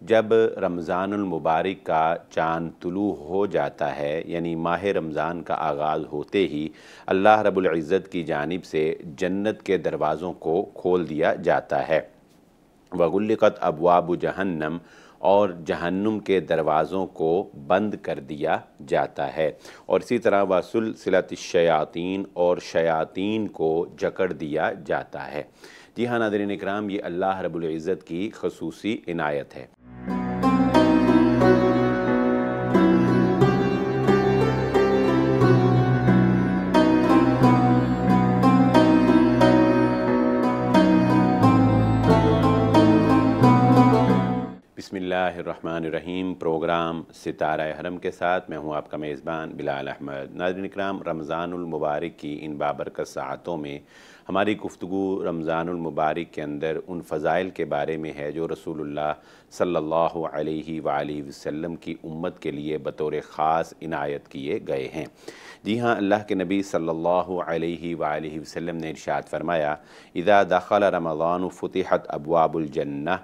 جب رمضان المبارک کا چاند طلوع ہو جاتا ہے، یعنی ماہ رمضان کا آغاز ہوتے ہی اللہ رب العزت کی جانب سے جنت کے دروازوں کو کھول دیا جاتا ہے۔ وغلقت ابواب جہنم، اور جہنم کے دروازوں کو بند کر دیا جاتا ہے، اور اسی طرح وسلسلۃ الشیاطین، اور شیاطین کو جکڑ دیا جاتا ہے۔ جی ہاں ناظرین اکرام، یہ اللہ رب العزت کی خصوصی عنایت ہے۔ بسم اللہ الرحمن الرحیم، پروگرام ستارہ حرم کے ساتھ میں ہوں آپ کا میزبان بلال احمد۔ ناظرین اکرام، رمضان المبارک کی ان بابرکت ساعتوں میں ہماری گفتگو رمضان المبارک کے اندر ان فضائل کے بارے میں ہے جو رسول اللہ صلی اللہ علیہ وآلہ وسلم کی امت کے لیے بطور خاص عنایت کیے گئے ہیں۔ جی ہاں، اللہ کے نبی صلی اللہ علیہ وآلہ وسلم نے ارشاد فرمایا، اذا دخل رمضان فتحت ابواب الجنہ،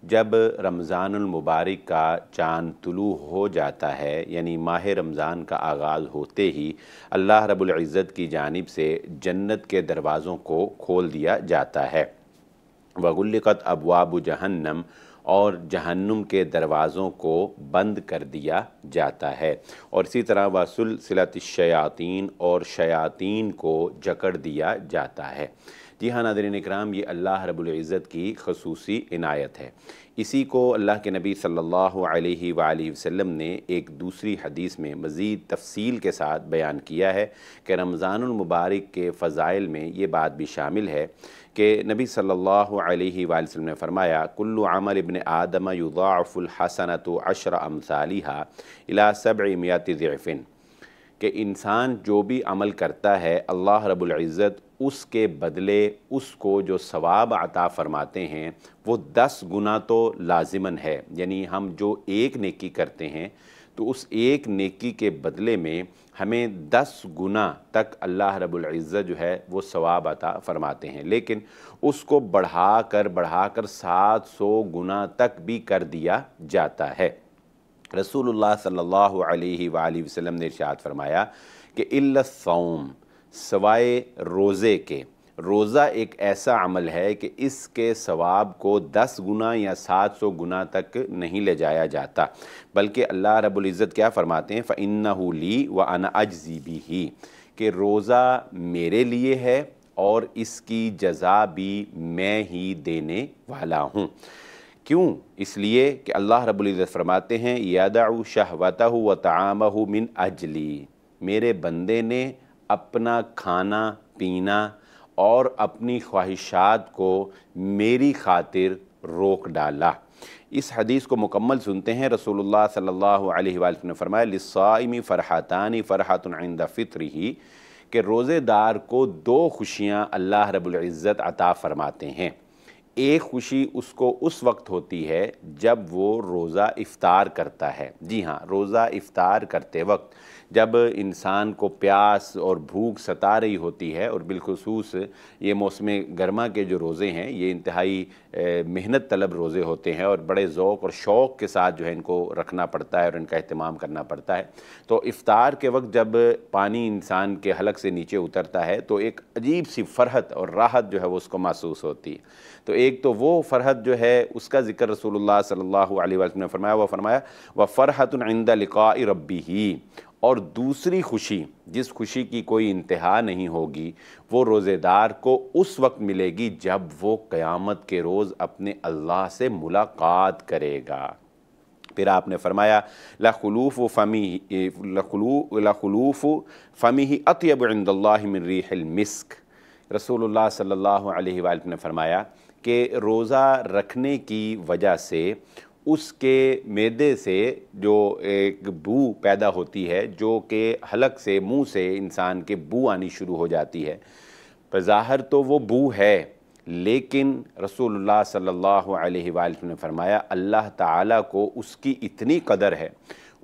جب رمضان المبارک کا چاند طلوع ہو جاتا ہے، یعنی ماہ رمضان کا آغاز ہوتے ہی اللہ رب العزت کی جانب سے جنت کے دروازوں کو کھول دیا جاتا ہے۔ وغلقت ابواب جہنم، اور جہنم کے دروازوں کو بند کر دیا جاتا ہے، اور اسی طرح وسلسلۃ الشیاطین، اور شیاطین کو جکڑ دیا جاتا ہے۔ جی ہاں ناظرین اکرام، یہ اللہ رب العزت کی خصوصی عنایت ہے۔ اسی کو اللہ کے نبی صلی اللہ علیہ وآلہ وسلم نے ایک دوسری حدیث میں مزید تفصیل کے ساتھ بیان کیا ہے کہ رمضان المبارک کے فضائل میں یہ بات بھی شامل ہے کہ نبی صلی اللہ علیہ وآلہ وسلم نے فرمایا، کل عمل ابن آدم یضاعف الحسنۃ عشر امثالہا الی 700 ضعف، کہ انسان جو بھی عمل کرتا ہے اللہ رب العزت اس کے بدلے اس کو جو ثواب عطا فرماتے ہیں وہ 10 گنا تو لازماً ہے، یعنی ہم جو ایک نیکی کرتے ہیں تو اس ایک نیکی کے بدلے میں ہمیں 10 گنا تک اللہ رب العزت جو ہے وہ ثواب عطا فرماتے ہیں، لیکن اس کو بڑھا کر 700 گنا تک بھی کر دیا جاتا ہے۔ رسول اللہ صلی اللہ علیہ وآلہ وسلم نے ارشاد فرمایا کہ الا الصوم، سوائے روزے کے، روزہ ایک ایسا عمل ہے کہ اس کے ثواب کو 10 گنا یا 700 گنا تک نہیں لے جایا جاتا، بلکہ اللہ رب العزت کیا فرماتے ہیں، فَإِنَّهُ لِي وَأَنَا أَجْزِي بِهِ، کہ روزہ میرے لیے ہے اور اس کی جزا بھی میں ہی دینے والا ہوں۔ کیوں؟ اس لیے کہ اللہ رب العزت فرماتے ہیں، یَدَعُ شَهْوَتَهُ وَطَعَامَهُ مِنْ أَجْلِي، میرے بندے نے اپنا کھانا پینا اور اپنی خواہشات کو میری خاطر روک ڈالا۔ اس حدیث کو مکمل سنتے ہیں۔ رسول اللہ صلی اللہ علیہ وآلہ وسلم نے فرمایا، لِلصَّائِمِ فَرْحَتَانِ فَرْحَةٌ عِنْدَ فِطْرِهِ، کہ روزے دار کو 2 خوشیاں اللہ رب العزت عطا فرماتے ہیں۔ ایک خوشی اس کو اس وقت ہوتی ہے جب وہ روزہ افطار کرتا ہے۔ جی ہاں، روزہ افطار کرتے وقت جب انسان کو پیاس اور بھوک ستا رہی ہوتی ہے، اور بالخصوص یہ موسم گرما کے جو روزے ہیں یہ انتہائی محنت طلب روزے ہوتے ہیں، اور بڑے ذوق اور شوق کے ساتھ جو ہے ان کو رکھنا پڑتا ہے اور ان کا اہتمام کرنا پڑتا ہے۔ تو افطار کے وقت جب پانی انسان کے حلق سے نیچے اترتا ہے تو ایک عجیب سی فرحت اور راحت جو ہے وہ اس کو محسوس ہوتی ہے۔ تو ایک تو وہ فرحت جو ہے اس کا ذکر رسول اللہ صلی اللہ علیہ وسلم نے فرمایا، وہ فرمایا وَفَرْحَةٌ عِنْدَ لِقَاءِ رَبِّهِ، اور دوسری خوشی جس خوشی کی کوئی انتہا نہیں ہوگی وہ روزے دار کو اس وقت ملے گی جب وہ قیامت کے روز اپنے اللہ سے ملاقات کرے گا۔ پھر آپ نے فرمایا لَخُلُوفُ فَمِهِ أَطْيَبُ عِنْدَ اللَّهِ مِنْ رِيحِ الْمِسْكِ، رسول اللہ صلی اللہ علیہ وآلہ نے فرمایا کہ روزہ رکھنے کی وجہ سے اس کے معدے سے جو ایک بو پیدا ہوتی ہے، جو کہ حلق سے منہ سے انسان کے بو آنی شروع ہو جاتی ہے، بظاہر تو وہ بو ہے، لیکن رسول اللہ صلی اللہ علیہ وآلہ نے فرمایا اللہ تعالیٰ کو اس کی اتنی قدر ہے،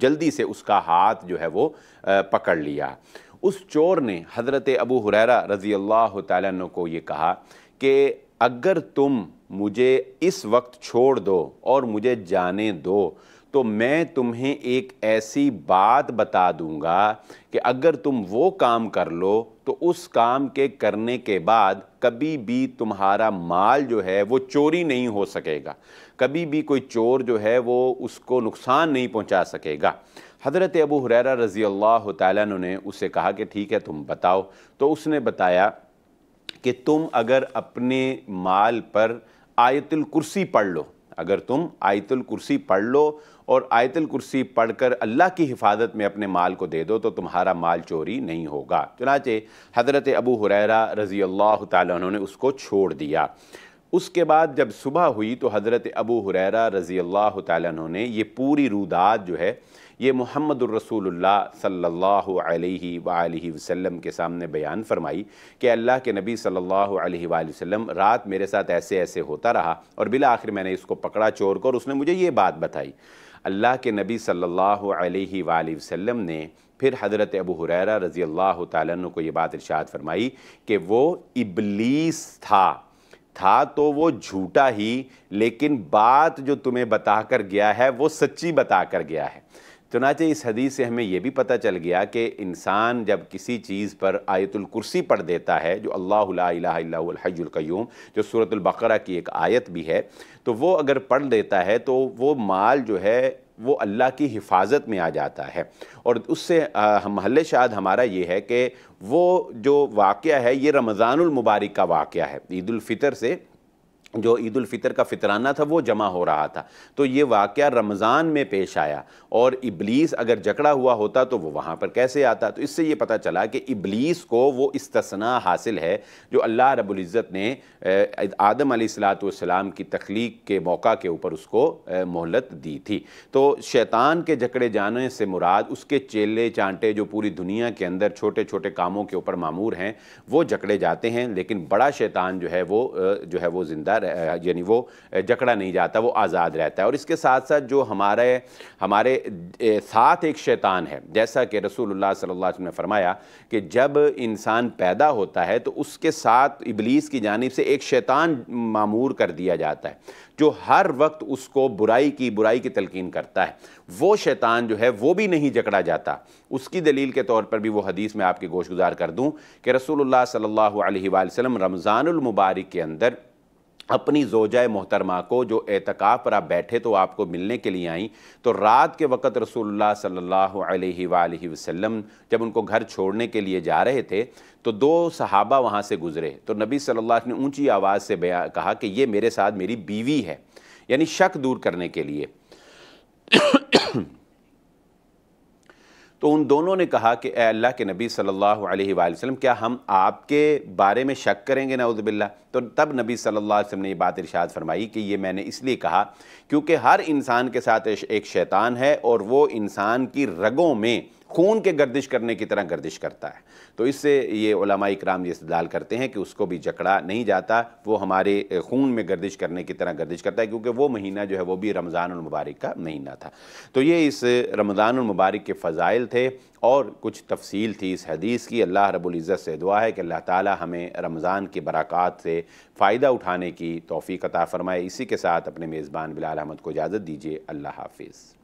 جلدی سے اس کا ہاتھ جو ہے وہ پکڑ لیا۔ اس چور نے حضرت ابو ہریرہ رضی اللہ تعالیٰ عنہ کو یہ کہا کہ اگر تم مجھے اس وقت چھوڑ دو اور مجھے جانے دو تو میں تمہیں ایک ایسی بات بتا دوں گا کہ اگر تم وہ کام کر لو تو اس کام کے کرنے کے بعد کبھی بھی تمہارا مال جو ہے وہ چوری نہیں ہو سکے گا، کبھی بھی کوئی چور جو ہے وہ اس کو نقصان نہیں پہنچا سکے گا۔ حضرت ابو ہریرہ رضی اللہ تعالیٰ عنہ نے اسے کہا کہ ٹھیک ہے تم بتاؤ، تو اس نے بتایا کہ تم اگر اپنے مال پر آیت الکرسی پڑھ لو، اگر تم آیت الکرسی پڑھ لو اور آیت الکرسی پڑھ کر اللہ کی حفاظت میں اپنے مال کو دے دو تو تمہارا مال چوری نہیں ہوگا۔ چنانچہ حضرت ابو ہریرہ رضی اللہ تعالیٰ عنہ نے اس کو چھوڑ دیا۔ اس کے بعد جب صبح ہوئی تو حضرت ابو ہریرہ رضی اللہ تعالیٰ عنہ نے یہ پوری رودات جو ہے یہ محمد الرسول اللہ صلی اللہ علیہ وآلہ وسلم کے سامنے بیان فرمائی کہ اللہ کے نبی صلی اللہ علیہ وآلہ وسلم رات میرے ساتھ ایسے ایسے ہوتا رہا اور بالآخر میں نے اس کو پکڑا چور کو اور اس نے مجھے یہ بات بتائی۔ اللہ کے نبی صلی اللہ علیہ وآلہ وسلم نے پھر حضرت ابو ہریرہ رضی اللہ تعالیٰ عنہ کو یہ بات ارشاد فرمائی کہ وہ ابلیس تھا تو وہ جھوٹا ہی، لیکن بات جو تمہیں بتا کر گیا ہے وہ سچی بتا کر گیا ہے۔ چنانچہ اس حدیث سے ہمیں یہ بھی پتہ چل گیا کہ انسان جب کسی چیز پر آیت الکرسی پڑھ دیتا ہے، جو اللہ لا الہ الا هو الحی القیوم، جو سورۃ البقرہ کی ایک آیت بھی ہے، تو وہ اگر پڑھ دیتا ہے تو وہ مال جو ہے وہ اللہ کی حفاظت میں آ جاتا ہے۔ اور اس سے محل شاہد ہمارا یہ ہے کہ وہ جو واقعہ ہے یہ رمضان المبارک کا واقعہ ہے۔ عید الفطر سے جو عید الفطر کا فطرانہ تھا وہ جمع ہو رہا تھا، تو یہ واقعہ رمضان میں پیش آیا، اور ابلیس اگر جکڑا ہوا ہوتا تو وہ وہاں پر کیسے آتا؟ تو اس سے یہ پتہ چلا کہ ابلیس کو وہ استثناء حاصل ہے جو اللہ رب العزت نے آدم علیہ السلام کی تخلیق کے موقع کے اوپر اس کو مہلت دی تھی۔ تو شیطان کے جکڑے جانے سے مراد اس کے چیلے چانٹے جو پوری دنیا کے اندر چھوٹے چھوٹے کاموں کے اوپر معمور ہیں وہ جکڑے جاتے ہیں، لیکن بڑا شیطان جو ہے وہ زندہ یعنی وہ جکڑا نہیں جاتا، وہ آزاد رہتا ہے۔ اور اس کے ساتھ ساتھ جو ہمارے ساتھ ایک شیطان ہے، جیسا کہ رسول اللہ صلی اللہ علیہ وسلم نے فرمایا کہ جب انسان پیدا ہوتا ہے تو اس کے ساتھ ابلیس کی جانب سے ایک شیطان معمور کر دیا جاتا ہے جو ہر وقت اس کو برائی کی تلقین کرتا ہے۔ وہ شیطان جو ہے وہ بھی نہیں جکڑا جاتا۔ اس کی دلیل کے طور پر بھی وہ حدیث میں آپ کی گوش گزار کر دوں کہ رسول اللہ صلی اللہ علیہ وآلہ وسلم رمضان المبارک کے اندر اپنی زوجہ محترمہ کو، جو اعتکاف پر آپ بیٹھے تو آپ کو ملنے کے لیے آئیں، تو رات کے وقت رسول اللہ صلی اللہ علیہ وآلہ وسلم جب ان کو گھر چھوڑنے کے لیے جا رہے تھے تو دو صحابہ وہاں سے گزرے، تو نبی صلی اللہ علیہ وسلم نے اونچی آواز سے کہا کہ یہ میرے ساتھ میری بیوی ہے، یعنی شک دور کرنے کے لیے۔ تو ان دونوں نے کہا کہ اے اللہ کے نبی صلی اللہ علیہ وآلہ وسلم، کیا ہم آپ کے بارے میں شک کریں گے نعوذ باللہ؟ تو تب نبی صلی اللہ علیہ وسلم نے یہ بات ارشاد فرمائی کہ یہ میں نے اس لیے کہا کیونکہ ہر انسان کے ساتھ ایک شیطان ہے اور وہ انسان کی رگوں میں خون کے گردش کرنے کی طرح گردش کرتا ہے۔ تو اس سے یہ علماء اکرام یہ استدلال کرتے ہیں کہ اس کو بھی جکڑا نہیں جاتا، وہ ہمارے خون میں گردش کرنے کی طرح گردش کرتا ہے، کیونکہ وہ مہینہ جو ہے وہ بھی رمضان المبارک کا مہینہ تھا۔ تو یہ اس رمضان المبارک کے فضائل تھے اور کچھ تفصیل تھی اس حدیث کی۔ اللہ رب العزت سے دعا ہے کہ اللہ تعالی ہمیں رمضان کی برکات سے فائدہ اٹھانے کی توفیق عطا فرمائے۔ اسی کے ساتھ اپنے میزبان بلال احمد کو اجازت دیجیے۔ اللہ حافظ۔